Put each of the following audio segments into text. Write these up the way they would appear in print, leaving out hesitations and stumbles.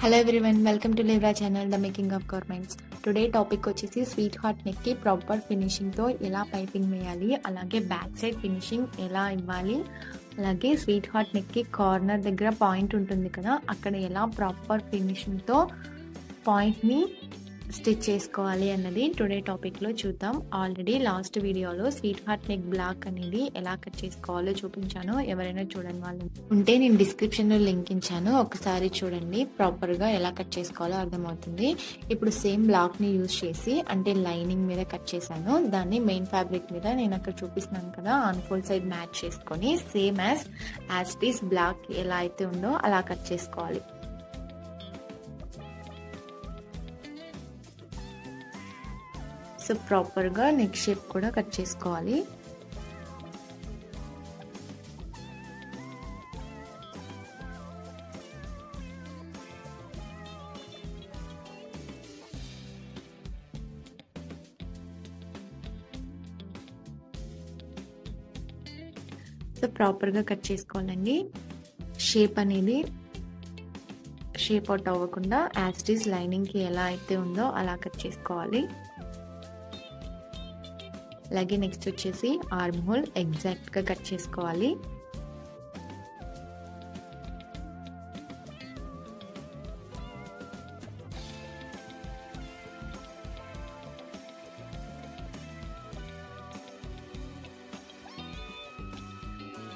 Hello everyone, welcome to Livra channel the making of governments. Today topic వచ్చేసి sweet heart నెక్కి proper ఫినిషింగ్తో ఎలా piping వేయాలి, అలాగే బ్యాక్ సైడ్ ఫినిషింగ్ ఎలా ఇవ్వాలి, అలాగే స్వీట్ హార్ట్ నెక్కి కార్నర్ దగ్గర పాయింట్ ఉంటుంది కదా, అక్కడ ఎలా ప్రాపర్ ఫినిషింగ్తో పాయింట్ని స్టిచ్ చేసుకోవాలి అన్నది టుడే టాపిక్లో చూద్దాం. ఆల్రెడీ లాస్ట్ వీడియోలో స్వీట్ హార్ట్ నెక్ బ్లాక్ అనేది ఎలా కట్ చేసుకోవాలో చూపించాను. ఎవరైనా చూడని వాళ్ళు ఉంటే నేను డిస్క్రిప్షన్లో లింక్ ఇచ్చాను, ఒకసారి చూడండి. ప్రాపర్గా ఎలా కట్ చేసుకోవాలో అర్థమవుతుంది. ఇప్పుడు సేమ్ బ్లాక్ని యూజ్ చేసి, అంటే లైనింగ్ మీద కట్ చేశాను, దాన్ని మెయిన్ ఫ్యాబ్రిక్ మీద నేను అక్కడ చూపిస్తున్నాను కదా, ఆన్ఫోల్డ్ సైడ్ మ్యాచ్ చేసుకొని same as it is block ఎలా అయితే ఉందో అలా కట్ చేసుకోవాలి. సో ప్రాపర్గా నెక్ షేప్ కూడా కట్ చేసుకోవాలి. సో ప్రాపర్గా కట్ చేసుకోవాలండి. షేప్ అనేది షేప్ అవుట్ అవ్వకుండా యాజ్ ఇట్ ఈస్ లైనింగ్కి ఎలా అయితే ఉందో అలా కట్ చేసుకోవాలి. అలాగే నెక్స్ట్ వచ్చేసి ఆర్మ్ హోల్ ఎగ్జాక్ట్గా కట్ చేసుకోవాలి.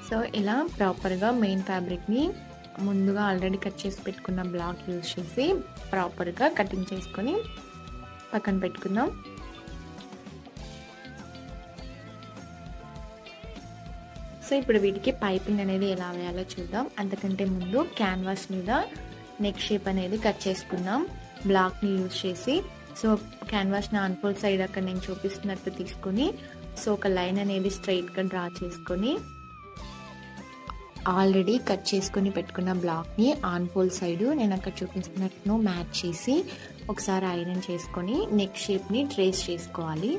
సో ఇలా ప్రాపర్గా మెయిన్ ఫ్యాబ్రిక్ని ముందుగా ఆల్రెడీ కట్ చేసి పెట్టుకున్న బ్లాక్ యూజ్ చేసి ప్రాపర్గా కటింగ్ చేసుకొని పక్కన పెట్టుకుందాం. సో ఇప్పుడు వీటికి పైపింగ్ అనేది ఎలా వేయాలో చూద్దాం. అంతకంటే ముందు క్యాన్వాస్ మీద నెక్ షేప్ అనేది కట్ చేసుకుందాం బ్లాక్ని యూజ్ చేసి. సో క్యాన్వాస్ని ఆన్ఫోల్డ్ సైడ్ అక్కడ నేను చూపిస్తున్నట్టు తీసుకుని, సో ఒక లైన్ అనేది స్ట్రైట్గా డ్రా చేసుకొని ఆల్రెడీ కట్ చేసుకుని పెట్టుకున్న బ్లాక్ని ఆన్ఫోల్డ్ సైడ్ నేను అక్కడ చూపిస్తున్నట్టు మ్యాచ్ చేసి ఒకసారి ఐరన్ చేసుకొని నెక్ షేప్ని ట్రేస్ చేసుకోవాలి.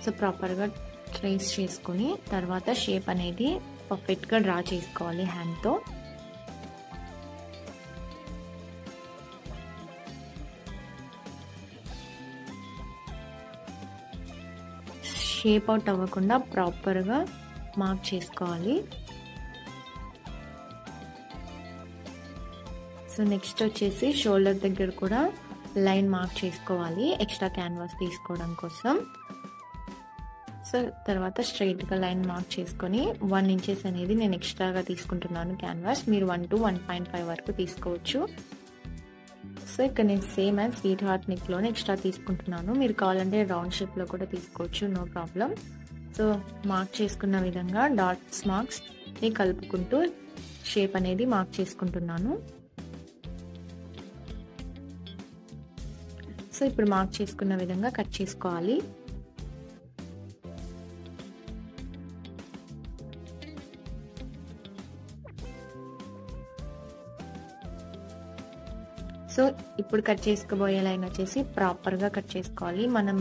సో ప్రాపర్గా ట్రేస్ చేసుకుని తర్వాత షేప్ అనేది పర్ఫెక్ట్గా డ్రా చేసుకోవాలి హ్యాండ్తో. షేప్ అవుట్ అవ్వకుండా ప్రాపర్గా మార్క్ చేసుకోవాలి. సో నెక్స్ట్ వచ్చేసి షోల్డర్ దగ్గర కూడా లైన్ మార్క్ చేసుకోవాలి ఎక్స్ట్రా క్యాన్వాస్ తీసుకోవడం కోసం. సో తర్వాత స్ట్రైట్గా లైన్ మార్క్ చేసుకొని 1 ఇంచెస్ అనేది నేను ఎక్స్ట్రాగా తీసుకుంటున్నాను క్యాన్వాస్. మీరు 1 to 1.5 వరకు తీసుకోవచ్చు. సో ఇక్కడ నేను సేమ్ యాజ్ స్వీట్ హార్ట్ నెక్లోనే ఎక్స్ట్రా తీసుకుంటున్నాను. మీరు కావాలంటే రౌండ్ షేప్లో కూడా తీసుకోవచ్చు, నో ప్రాబ్లం. సో మార్క్ చేసుకున్న విధంగా డాట్స్ మార్క్స్ని కలుపుకుంటూ షేప్ అనేది మార్క్ చేసుకుంటున్నాను. సో ఇప్పుడు మార్క్ చేసుకున్న విధంగా కట్ చేసుకోవాలి. సో ఇప్పుడు కట్ చేసుకోబోయే లైన్ వచ్చేసి ప్రాపర్గా కట్ చేసుకోవాలి. మనం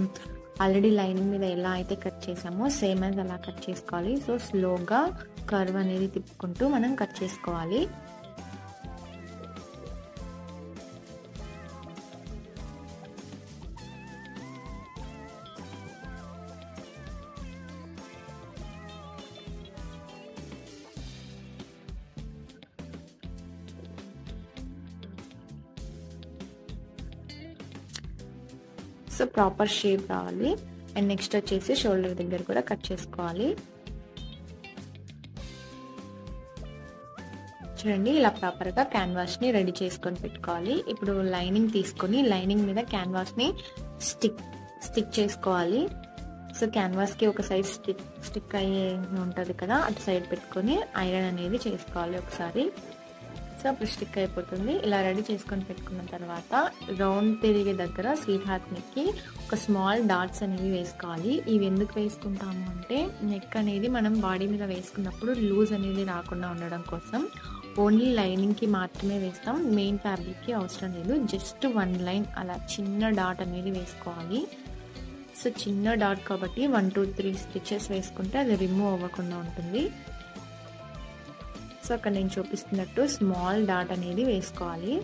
ఆల్రెడీ లైనింగ్ మీద ఎలా అయితే కట్ చేసామో సేమ్ యాజ్ అలా కట్ చేసుకోవాలి. సో స్లోగా కర్వ్ అనేది తిప్పుకుంటూ మనం కట్ చేసుకోవాలి. సో ప్రాపర్ షేప్ రావాలి. అండ్ నెక్స్ట్ వచ్చేసి షోల్డర్ దగ్గర కూడా కట్ చేసుకోవాలి. చూడండి, ఇలా ప్రాపర్గా క్యాన్వాస్ని రెడీ చేసుకొని పెట్టుకోవాలి. ఇప్పుడు లైనింగ్ తీసుకొని లైనింగ్ మీద క్యాన్వాస్ని స్టిక్ చేసుకోవాలి. సో క్యాన్వాస్కి ఒక సైడ్ స్టిక్ అయ్యే ఉంటుంది కదా, అటు సైడ్ పెట్టుకొని ఐరన్ అనేది చేసుకోవాలి ఒకసారి. సో అప్పుడు స్టిక్ అయిపోతుంది. ఇలా రెడీ చేసుకొని పెట్టుకున్న తర్వాత రౌండ్ తిరిగే దగ్గర స్వీట్ హార్ట్ నెక్కి ఒక స్మాల్ డాట్స్ అనేవి వేసుకోవాలి. ఇవి ఎందుకు వేసుకుంటాము అంటే నెక్ అనేది మనం బాడీ మీద వేసుకున్నప్పుడు లూజ్ అనేది రాకుండా ఉండడం కోసం. ఓన్లీ లైనింగ్కి మాత్రమే వేస్తాం, మెయిన్ ఫ్యాబ్రిక్కి అవసరం లేదు. జస్ట్ 1 లైన్ అలా చిన్న డాట్ అనేది వేసుకోవాలి. సో చిన్న డాట్ కాబట్టి 1 2 3 స్టిచెస్ వేసుకుంటే అది రిమూవ్ అవ్వకుండా ఉంటుంది. సో అక్కడ నేను చూపిస్తున్నట్టు స్మాల్ డాట్ అనేది వేసుకోవాలి.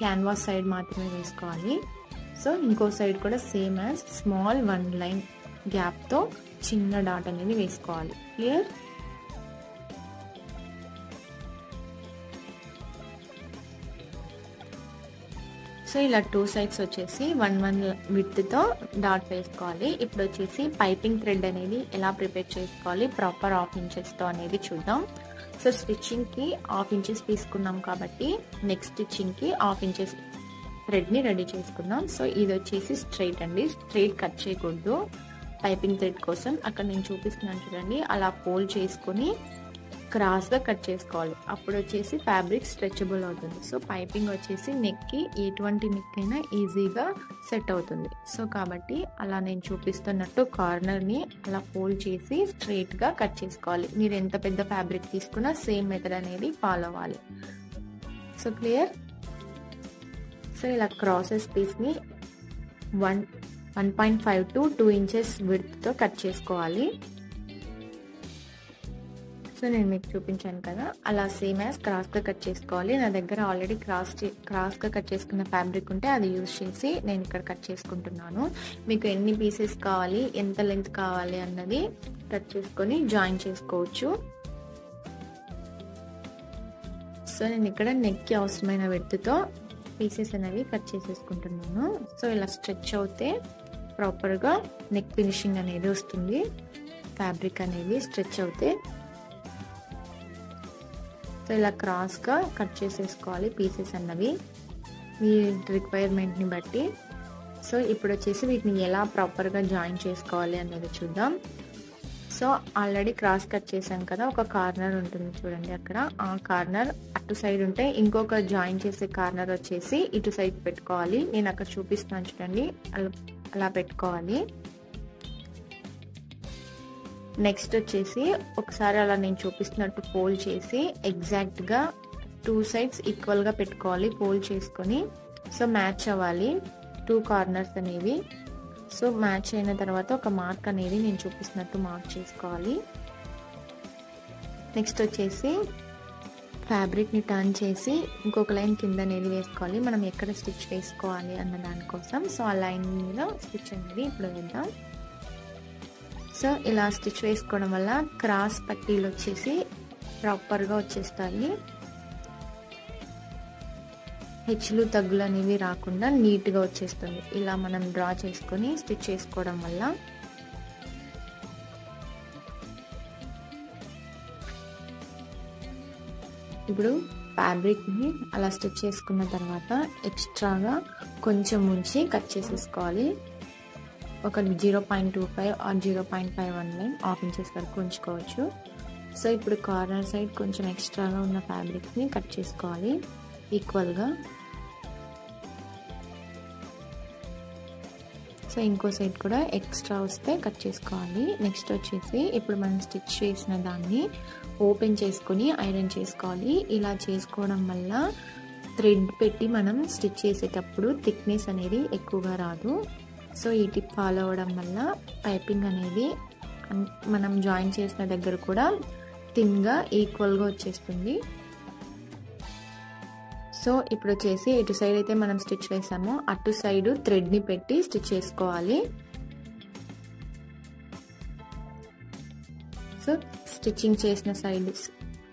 క్యాన్వాస్ సైడ్ మాత్రమే వేసుకోవాలి. సో ఇంకో సైడ్ కూడా సేమ్ యాజ్ స్మాల్ 1 లైన్ గ్యాప్తో చిన్న డాట్ అనేది వేసుకోవాలి. క్లియర్? సో ఇలా 2 సైడ్స్ వచ్చేసి 1 విడ్త్తో డాట్ వేసుకోవాలి. ఇప్పుడు వచ్చేసి పైపింగ్ థ్రెడ్ అనేది ఎలా ప్రిపేర్ చేసుకోవాలి ప్రాపర్ 1/2 ఇంచెస్తో అనేది చూద్దాం. సో స్టిచ్చింగ్కి 1/2 ఇంచెస్ తీసుకున్నాం కాబట్టి నెక్స్ట్ స్టిచ్చింగ్కి 1/2 ఇంచెస్ థ్రెడ్ని రెడీ చేసుకుందాం. సో ఇది వచ్చేసి స్ట్రైట్ అండి, స్ట్రైట్ కట్ చేయకూడదు పైపింగ్ థ్రెడ్ కోసం. అక్కడ నేను చూపిస్తున్నాను చూడండి, అలా ఫోల్డ్ చేసుకొని క్రాస్గా కట్ చేసుకోవాలి. అప్పుడు వచ్చేసి ఫ్యాబ్రిక్ స్ట్రెచబుల్ అవుతుంది. సో పైపింగ్ వచ్చేసి నెక్కి ఎటువంటి నెక్ అయినా ఈజీగా సెట్ అవుతుంది. సో కాబట్టి అలా నేను చూపిస్తున్నట్టు కార్నర్ని అలా ఫోల్డ్ చేసి స్ట్రైట్గా కట్ చేసుకోవాలి. మీరు ఎంత పెద్ద ఫ్యాబ్రిక్ తీసుకున్నా సేమ్ మెథడ్ అనేది ఫాలో అవ్వాలి. So clear? సో ఇలా క్రాసెస్ పీస్ని 1.5 to 2 ఇంచెస్ విడ్త్తో కట్ చేసుకోవాలి. సో నేను మీకు చూపించాను కదా, అలా సేమ్ యాజ్ క్రాస్గా కట్ చేసుకోవాలి. నా దగ్గర ఆల్రెడీ క్రాస్గా కట్ చేసుకున్న ఫ్యాబ్రిక్ ఉంటే అది యూజ్ చేసి నేను ఇక్కడ కట్ చేసుకుంటున్నాను. మీకు ఎన్ని పీసెస్ కావాలి, ఎంత లెంత్ కావాలి అన్నది కట్ చేసుకొని జాయిన్ చేసుకోవచ్చు. సో నేను ఇక్కడ నెక్కి అవసరమైన విడ్త్తో పీసెస్ అనేవి కట్ చేసేసుకుంటున్నాను. సో ఇలా స్ట్రెచ్ అవుతే ప్రాపర్గా నెక్ ఫినిషింగ్ అనేది వస్తుంది. ఫ్యాబ్రిక్ అనేది స్ట్రెచ్ అవుతే సో ఇలా క్రాస్గా కట్ చేసేసుకోవాలి పీసెస్ అన్నవి మీ రిక్వైర్మెంట్ని బట్టి. సో ఇప్పుడు వచ్చేసి వీటిని ఎలా ప్రాపర్గా జాయిన్ చేసుకోవాలి అన్నది చూద్దాం. సో ఆల్రెడీ క్రాస్ కట్ చేశాం కదా, ఒక కార్నర్ ఉంటుంది చూడండి అక్కడ. ఆ కార్నర్ అటు సైడ్ ఉంటే ఇంకొక జాయిన్ చేసే కార్నర్ వచ్చేసి ఇటు సైడ్ పెట్టుకోవాలి. నేను అక్కడ చూపిస్తున్నాను చూడండి, అలా పెట్టుకోవాలి. నెక్స్ట్ వచ్చేసి ఒకసారి అలా నేను చూపిస్తున్నట్టు ఫోల్డ్ చేసి ఎగ్జాక్ట్గా 2 సైడ్స్ ఈక్వల్గా పెట్టుకోవాలి ఫోల్డ్ చేసుకొని. సో మ్యాచ్ అవ్వాలి 2 కార్నర్స్ అనేవి. సో మ్యాచ్ అయిన తర్వాత ఒక మార్క్ అనేది నేను చూపిస్తున్నట్టు మార్క్ చేసుకోవాలి. నెక్స్ట్ వచ్చేసి ఫ్యాబ్రిక్ని టర్న్ చేసి ఇంకొక లైన్ కింద అనేది వేసుకోవాలి, మనం ఎక్కడ స్టిచ్ వేసుకోవాలి అన్న దానికోసం. సో ఆ లైన్ మీద స్టిచ్ అనేది ఇప్పుడు వేద్దాం. సో ఇలా స్టిచ్ వేసుకోవడం వల్ల క్రాస్ పట్టీలు వచ్చేసి ప్రాపర్గా వచ్చేస్తాయి. హెచ్చులు తగ్గులు అనేవి రాకుండా నీట్గా వచ్చేస్తుంది ఇలా మనం డ్రా చేసుకొని స్టిచ్ చేసుకోవడం వల్ల. ఇప్పుడు ఫ్యాబ్రిక్ని అలా స్టిచ్ చేసుకున్న తర్వాత ఎక్స్ట్రాగా కొంచెం ఉంచి కట్ చేసేసుకోవాలి. ఒక 0.25 ఆర్ 0.51 లైన్ 1/2 ఇంచెస్ వరకు ఉంచుకోవచ్చు. సో ఇప్పుడు కార్నర్ సైడ్ కొంచెం ఎక్స్ట్రాగా ఉన్న ఫ్యాబ్రిక్ని కట్ చేసుకోవాలి ఈక్వల్గా. సో ఇంకో సైడ్ కూడా ఎక్స్ట్రా వస్తే కట్ చేసుకోవాలి. నెక్స్ట్ వచ్చేసి ఇప్పుడు మనం స్టిచ్ చేసిన దాన్ని ఓపెన్ చేసుకొని ఐరన్ చేసుకోవాలి. ఇలా చేసుకోవడం వల్ల థ్రెడ్ పెట్టి మనం స్టిచ్ చేసేటప్పుడు థిక్నెస్ అనేది ఎక్కువగా రాదు. సో ఈ టిప్ ఫాలో అవ్వడం వల్ల పైపింగ్ అనేది మనం జాయిన్ చేసిన దగ్గర కూడా థిన్గా ఈక్వల్గా వచ్చేస్తుంది. సో ఇప్పుడు వచ్చేసి ఇటు సైడ్ అయితే మనం స్టిచ్ వేసామో అటు సైడ్ థ్రెడ్ని పెట్టి స్టిచ్ చేసుకోవాలి. సో స్టిచ్చింగ్ చేసిన సైడ్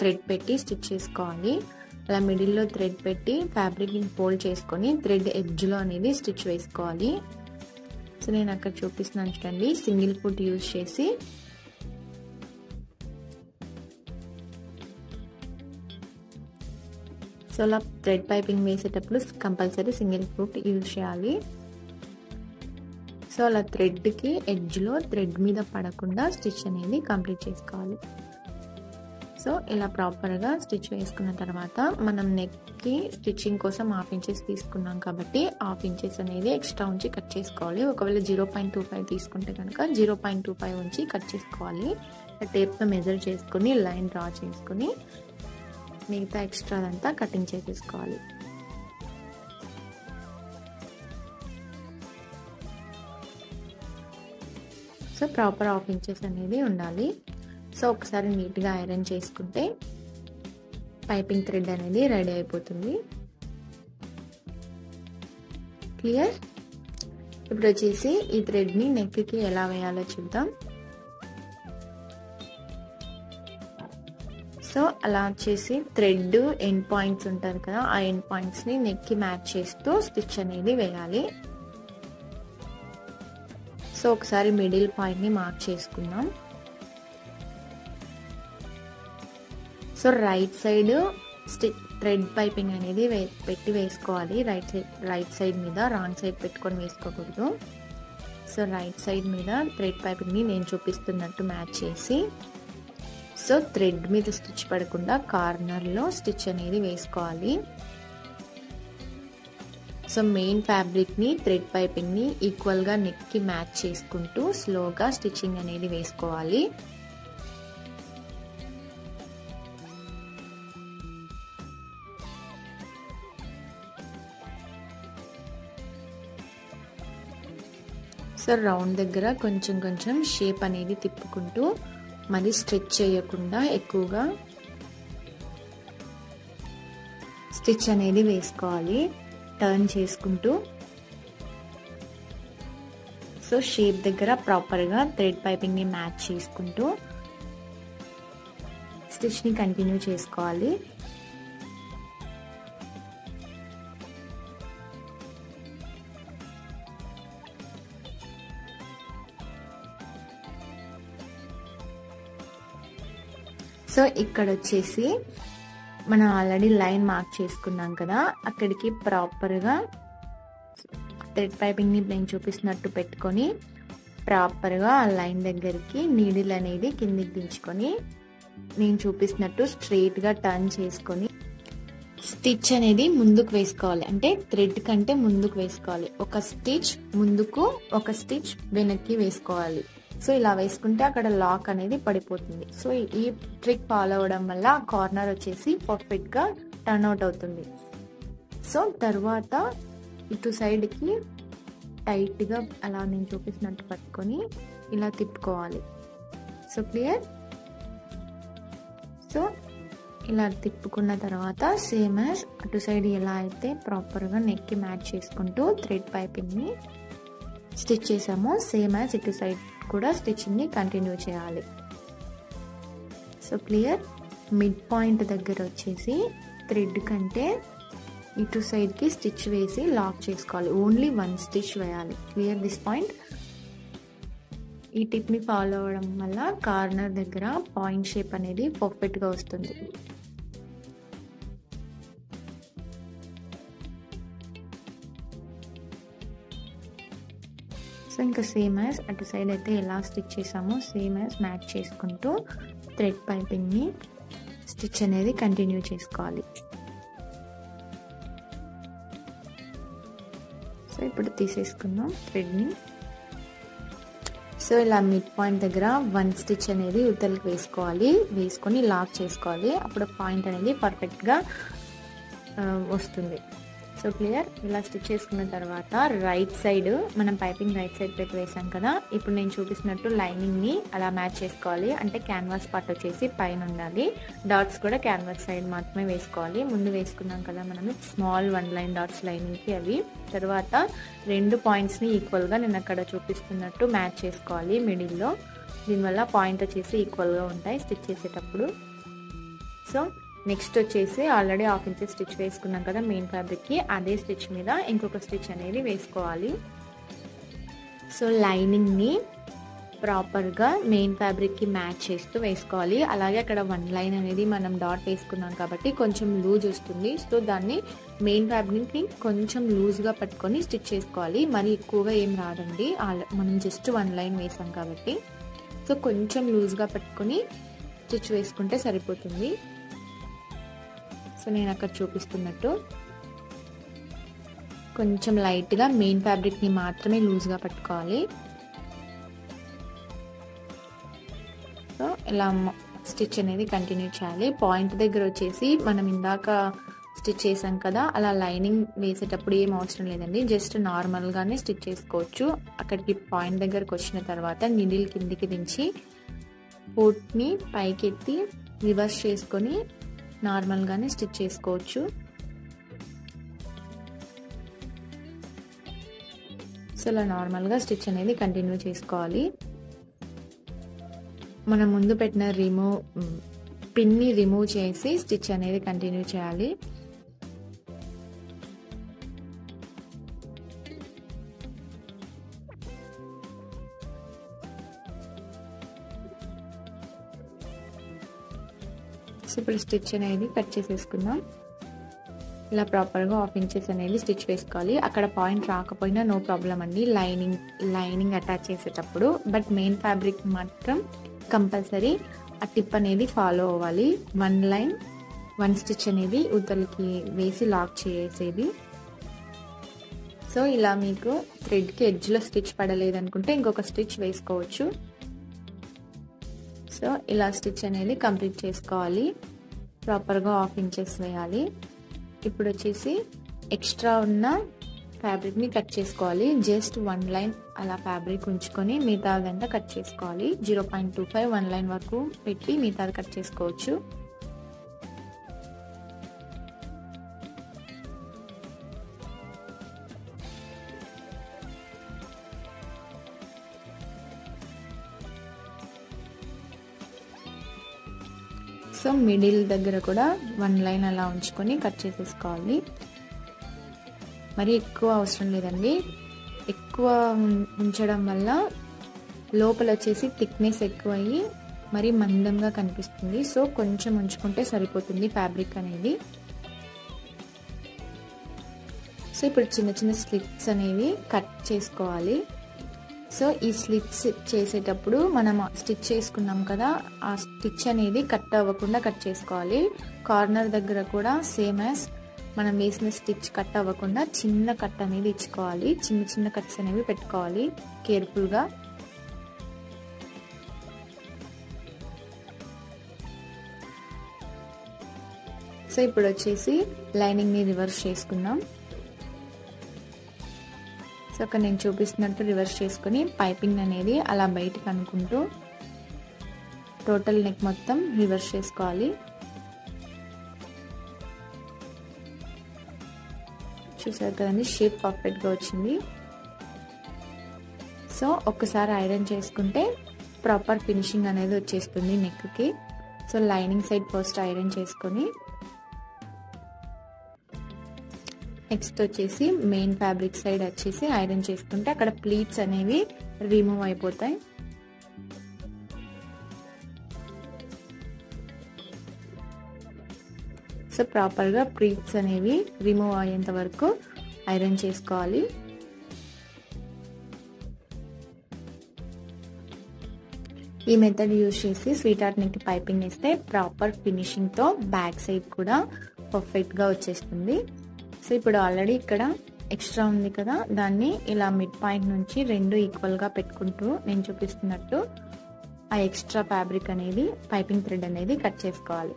థ్రెడ్ పెట్టి స్టిచ్ చేసుకోవాలి. అలా మిడిల్లో థ్రెడ్ పెట్టి ఫ్యాబ్రిక్ని ఫోల్డ్ చేసుకొని థ్రెడ్ ఎడ్జ్లో అనేది స్టిచ్ వేసుకోవాలి. సో నేను అక్కడ చూపిస్తున్నాను చూడండి, సింగిల్ ఫుట్ యూజ్ చేసి సో అలా థ్రెడ్ పైపింగ్ వేసేటప్పుడు కంపల్సరీ సింగిల్ ఫుట్ యూజ్ చేయాలి. సో అలా థ్రెడ్కి ఎడ్జ్లో థ్రెడ్ మీద పడకుండా స్టిచ్ అనేది కంప్లీట్ చేసుకోవాలి. సో ఇలా ప్రాపర్గా స్టిచ్ వేసుకున్న తర్వాత మనం నెక్కి స్టిచ్చింగ్ కోసం 1/2 ఇంచెస్ తీసుకున్నాం కాబట్టి 1/2 ఇంచెస్ అనేది ఎక్స్ట్రా ఉంచి కట్ చేసుకోవాలి. ఒకవేళ 0.25 తీసుకుంటే కనుక 0.25 ఉంచి కట్ చేసుకోవాలి. టేప్తో మెజర్ చేసుకొని లైన్ డ్రా చేసుకొని మిగతా ఎక్స్ట్రాదంతా కటింగ్ చేసేసుకోవాలి. సో ప్రాపర్ 1/2 ఇంచెస్ అనేది ఉండాలి. సో ఒకసారి నీట్గా ఐరన్ చేసుకుంటే పైపింగ్ థ్రెడ్ అనేది రెడీ అయిపోతుంది. క్లియర్? ఇప్పుడు వచ్చేసి ఈ థ్రెడ్ని నెక్కి ఎలా వేయాలో చూద్దాం. సో అలా వచ్చేసి థ్రెడ్ ఎండ్ పాయింట్స్ ఉంటారు కదా, ఆ ఎండ్ పాయింట్స్ని నెక్కి మ్యాచ్ చేస్తూ స్టిచ్ అనేది వేయాలి. సో ఒకసారి మిడిల్ పాయింట్ని మార్క్ చేసుకుందాం. So right side thread piping అనేది పెట్టి వేసుకోవాలి. రైట్ సైడ్ మీద, రాంగ్ సైడ్ పెట్టుకొని వేసుకోకూడదు. సో రైట్ సైడ్ మీద థ్రెడ్ పైపింగ్ని నేను చూపిస్తున్నట్టు మ్యాచ్ చేసి, సో థ్రెడ్ మీద స్టిచ్ పడకుండా కార్నర్లో స్టిచ్ అనేది వేసుకోవాలి. సో మెయిన్ ఫ్యాబ్రిక్ని, థ్రెడ్ పైపింగ్ని ఈక్వల్గా నెక్కి మ్యాచ్ చేసుకుంటూ స్లోగా స్టిచ్చింగ్ అనేది వేసుకోవాలి. సో రౌండ్ దగ్గర కొంచెం కొంచెం షేప్ అనేది తిప్పుకుంటూ, మరి స్ట్రెచ్ చేయకుండా ఎక్కువగా స్టిచ్ అనేది వేసుకోవాలి టర్న్ చేసుకుంటూ. సో షేప్ దగ్గర ప్రాపర్గా థ్రెడ్ పైపింగ్ని మ్యాచ్ చేసుకుంటూ స్టిచ్ని కంటిన్యూ చేసుకోవాలి. సో ఇక్కడ వచ్చేసి మనం ఆల్రెడీ లైన్ మార్క్ చేసుకున్నాం కదా, అక్కడికి ప్రాపర్గా థ్రెడ్ పైపింగ్ని నేను చూపిస్తున్నట్టు పెట్టుకొని ప్రాపర్గా ఆ లైన్ దగ్గరికి నీడిల్ అనేది కిందికి దించుకొని నేను చూపిస్తున్నట్టు స్ట్రైట్గా టర్న్ చేసుకొని స్టిచ్ అనేది ముందుకు వేసుకోవాలి. అంటే థ్రెడ్ కంటే ముందుకు వేసుకోవాలి. ఒక స్టిచ్ ముందుకు, ఒక స్టిచ్ వెనక్కి వేసుకోవాలి. సో ఇలా వేసుకుంటే అక్కడ లాక్ అనేది పడిపోతుంది. సో ఈ ట్రిక్ ఫాలో అవ్వడం వల్ల కార్నర్ వచ్చేసి పర్ఫెక్ట్గా టర్న్ అవుట్ అవుతుంది. సో తర్వాత ఇటు సైడ్కి టైట్గా అలా నేను చూపిస్తున్నట్టు పట్టుకొని ఇలా తిప్పుకోవాలి. So clear? సో ఇలా తిప్పుకున్న తర్వాత సేమ్ యాజ్ అటు సైడ్ ఎలా అయితే ప్రాపర్గా నెక్కి మ్యాచ్ చేసుకుంటూ థ్రెడ్ పైపింగ్ని స్టిచ్ చేసామో, సేమ్ యాజ్ ఇటు సైడ్ కూడా స్టిచ్చింగ్ని కంటిన్యూ చేయాలి. So clear? మిడ్ పాయింట్ దగ్గర వచ్చేసి థ్రెడ్ కంటే ఇటు సైడ్కి స్టిచ్ వేసి లాక్ చేసుకోవాలి. ఓన్లీ వన్ స్టిచ్ వేయాలి. Clear this point? ఈ టిప్ని ఫాలో అవ్వడం వల్ల కార్నర్ దగ్గర పాయింట్ షేప్ అనేది పర్ఫెక్ట్గా వస్తుంది. సో ఇంకా సేమ్ యాజ్ అటు సైడ్ అయితే ఎలా స్టిచ్ చేసామో సేమ్ యాజ్ మ్యాచ్ చేసుకుంటూ థ్రెడ్ పైపింగ్ని స్టిచ్ అనేది కంటిన్యూ చేసుకోవాలి. సో ఇప్పుడు తీసేసుకుందాం థ్రెడ్ని. సో ఇలా మిడ్ పాయింట్ దగ్గర వన్ స్టిచ్ అనేది ఉత్తలకి వేసుకోవాలి, వేసుకొని లాక్ చేసుకోవాలి. అప్పుడు పాయింట్ అనేది పర్ఫెక్ట్గా వస్తుంది. So clear? ఇలా స్టిచ్ చేసుకున్న తర్వాత రైట్ సైడ్ మనం పైపింగ్ రైట్ సైడ్ పెట్టి వేసాం కదా, ఇప్పుడు నేను చూపిస్తున్నట్టు లైనింగ్ని అలా మ్యాచ్ చేసుకోవాలి. అంటే క్యాన్వాస్ పార్ట్ వచ్చేసి పైన ఉండాలి, డాట్స్ కూడా క్యాన్వాస్ సైడ్ మాత్రమే వేసుకోవాలి. ముందు వేసుకున్నాం కదా మనం స్మాల్ 1 లైన్ డాట్స్ లైనింగ్కి, అవి తర్వాత 2 పాయింట్స్ని ఈక్వల్గా నేను అక్కడ చూపిస్తున్నట్టు మ్యాచ్ చేసుకోవాలి మిడిల్లో. దీనివల్ల పాయింట్ వచ్చేసి ఈక్వల్గా ఉంటాయి స్టిచ్ చేసేటప్పుడు. సో నెక్స్ట్ వచ్చేసి ఆల్రెడీ 1/2 ఇంచ్ స్టిచ్ వేసుకున్నాం కదా మెయిన్ ఫ్యాబ్రిక్కి, అదే స్టిచ్ మీద ఇంకొక స్టిచ్ అనేది వేసుకోవాలి. సో లైనింగ్ని ప్రాపర్గా మెయిన్ ఫ్యాబ్రిక్కి మ్యాచ్ చేస్తూ వేసుకోవాలి. అలాగే అక్కడ 1 లైన్ అనేది మనం డాట్ వేసుకున్నాం కాబట్టి కొంచెం లూజ్ వస్తుంది. సో దాన్ని మెయిన్ ఫ్యాబ్రిక్ని కొంచెం లూజ్గా పట్టుకొని స్టిచ్ చేసుకోవాలి. మరి ఎక్కువగా ఏం రాదండి, మనం జస్ట్ 1 లైన్ వేసాం కాబట్టి. సో కొంచెం లూజ్గా పట్టుకొని స్టిచ్ వేసుకుంటే సరిపోతుంది. సో నేను అక్కడ చూపిస్తున్నట్టు కొంచెం లైట్గా మెయిన్ ఫ్యాబ్రిక్ని మాత్రమే లూజ్గా పట్టుకోవాలి. సో ఇలా స్టిచ్ అనేది కంటిన్యూ చేయాలి. పాయింట్ దగ్గర వచ్చేసి మనం ఇందాక స్టిచ్ చేసాం కదా, అలా లైనింగ్ వేసేటప్పుడు ఏం అవసరం లేదండి, జస్ట్ నార్మల్గానే స్టిచ్ చేసుకోవచ్చు. అక్కడికి పాయింట్ దగ్గరకు వచ్చిన తర్వాత నీడిల్ కిందికి దించి పోట్ని పైకెత్తి రివర్స్ చేసుకొని నార్మల్గానే స్టిచ్ చేసుకోవచ్చు. సో ఇలా నార్మల్గా స్టిచ్ అనేది కంటిన్యూ చేసుకోవాలి. మనం ముందు పెట్టిన పిన్ని రిమూవ్ చేసి స్టిచ్ అనేది కంటిన్యూ చేయాలి. సో ఇప్పుడు స్టిచ్ అనేది కట్ చేసేసుకుందాం. ఇలా ప్రాపర్గా 1/2 ఇంచెస్ అనేది స్టిచ్ వేసుకోవాలి. అక్కడ పాయింట్ రాకపోయినా నో ప్రాబ్లం అండి, లైనింగ్ అటాచ్ చేసేటప్పుడు. బట్ మెయిన్ ఫ్యాబ్రిక్ మాత్రం కంపల్సరీ ఆ టిప్ అనేది ఫాలో అవ్వాలి. 1 లైన్ 1 స్టిచ్ అనేది ఉతలకి వేసి లాక్ చేసేది. సో ఇలా మీకు థ్రెడ్కి ఎడ్జ్లో స్టిచ్ పడలేదనుకుంటే ఇంకొక స్టిచ్ వేసుకోవచ్చు. సో ఇలా స్టిచ్ అనేది కంప్లీట్ చేసుకోవాలి. ప్రాపర్గా 1/2 ఇంచెస్ వేయాలి. ఇప్పుడు వచ్చేసి ఎక్స్ట్రా ఉన్న ఫ్యాబ్రిక్ని కట్ చేసుకోవాలి. జస్ట్ 1 లైన్ అలా ఫ్యాబ్రిక్ ఉంచుకొని మిగతాదంతా కట్ చేసుకోవాలి. 0.25 1 లైన్ వరకు పెట్టి మిగతాది కట్ చేసుకోవచ్చు. సో మిడిల్ దగ్గర కూడా 1 లైన్ అలా ఉంచుకొని కట్ చేసేసుకోవాలి. మరి ఎక్కువ అవసరం లేదండి. ఎక్కువ ఉంచడం వల్ల లోపల వచ్చేసి థిక్నెస్ ఎక్కువ అయ్యి మరి మందంగా కనిపిస్తుంది. సో కొంచెం ఉంచుకుంటే సరిపోతుంది ఫ్యాబ్రిక్ అనేది. సో ఇప్పుడు చిన్న చిన్న స్లిట్స్ అనేవి కట్ చేసుకోవాలి. సో ఈ స్లిట్స్ చేసేటప్పుడు మనం స్టిచ్ చేసుకున్నాం కదా, ఆ స్టిచ్ అనేది కట్ అవ్వకుండా కట్ చేసుకోవాలి. కార్నర్ దగ్గర కూడా సేమ్ యాజ్ మనం వేసిన స్టిచ్ కట్ అవ్వకుండా చిన్న కట్ అనేది ఇచ్చుకోవాలి. చిన్న చిన్న కట్స్ అనేవి పెట్టుకోవాలి కేర్ఫుల్గా. సో ఇప్పుడు వచ్చేసి లైనింగ్ని రివర్స్ చేసుకుందాం. సో అక్కడ నేను చూపిస్తున్నట్టు రివర్స్ చేసుకొని పైపింగ్ అనేది అలా బయటకు అనుకుంటూ టోటల్ నెక్ మొత్తం రివర్స్ చేసుకోవాలి. చూసారు కదండి, షేప్ పర్ఫెక్ట్గా వచ్చింది. సో ఒక్కసారి ఐరన్ చేసుకుంటే ప్రాపర్ ఫినిషింగ్ అనేది వచ్చేస్తుంది నెక్కి. So lining side first iron చేసుకొని నెక్స్ట్ వచ్చేసి మెయిన్ ఫ్యాబ్రిక్ సైడ్ వచ్చేసి ఐరన్ చేసుకుంటే అక్కడ ప్లీట్స్ అనేవి రిమూవ్ అయిపోతాయి. సో ప్రాపర్గా ప్లీట్స్ అనేవి రిమూవ్ అయ్యేంత వరకు ఐరన్ చేసుకోవాలి. ఈ మెథడ్ యూజ్ చేసి స్వీట్ హార్ట్ నెక్ పైపింగ్ వేస్తే ప్రాపర్ ఫినిషింగ్తో బ్యాక్ సైడ్ కూడా పర్ఫెక్ట్గా వచ్చేస్తుంది. సో ఇప్పుడు ఆల్రెడీ ఇక్కడ ఎక్స్ట్రా ఉంది కదా, దాన్ని ఇలా మిడ్ పాయింట్ నుంచి 2 ఈక్వల్గా పెట్టుకుంటూ నేను చూపిస్తున్నట్టు ఆ ఎక్స్ట్రా ఫ్యాబ్రిక్ అనేది పైపింగ్ థ్రెడ్ అనేది కట్ చేసుకోవాలి.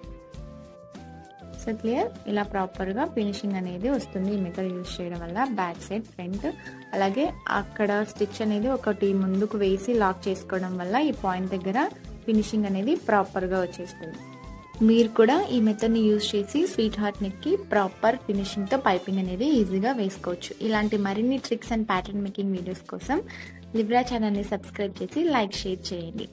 సో క్లియర్, ఇలా ప్రాపర్గా ఫినిషింగ్ అనేది వస్తుంది ఈ మెథడ్ యూజ్ చేయడం వల్ల. బ్యాక్ సైడ్ ఫ్రంట్ అలాగే అక్కడ స్టిచ్ అనేది ఒకటి ముందుకు వేసి లాక్ చేసుకోవడం వల్ల ఈ పాయింట్ దగ్గర ఫినిషింగ్ అనేది ప్రాపర్గా వచ్చేస్తుంది. మీరు కూడా ఈ మెథడ్ని యూజ్ చేసి స్వీట్ హార్ట్ నెక్కి ప్రాపర్ ఫినిషింగ్తో పైపింగ్ అనేది ఈజీగా వేసుకోవచ్చు. ఇలాంటి మరిన్ని tricks and pattern making videos కోసం లివ్రా ఛానల్ని సబ్స్క్రైబ్ చేసి లైక్ షేర్ చేయండి.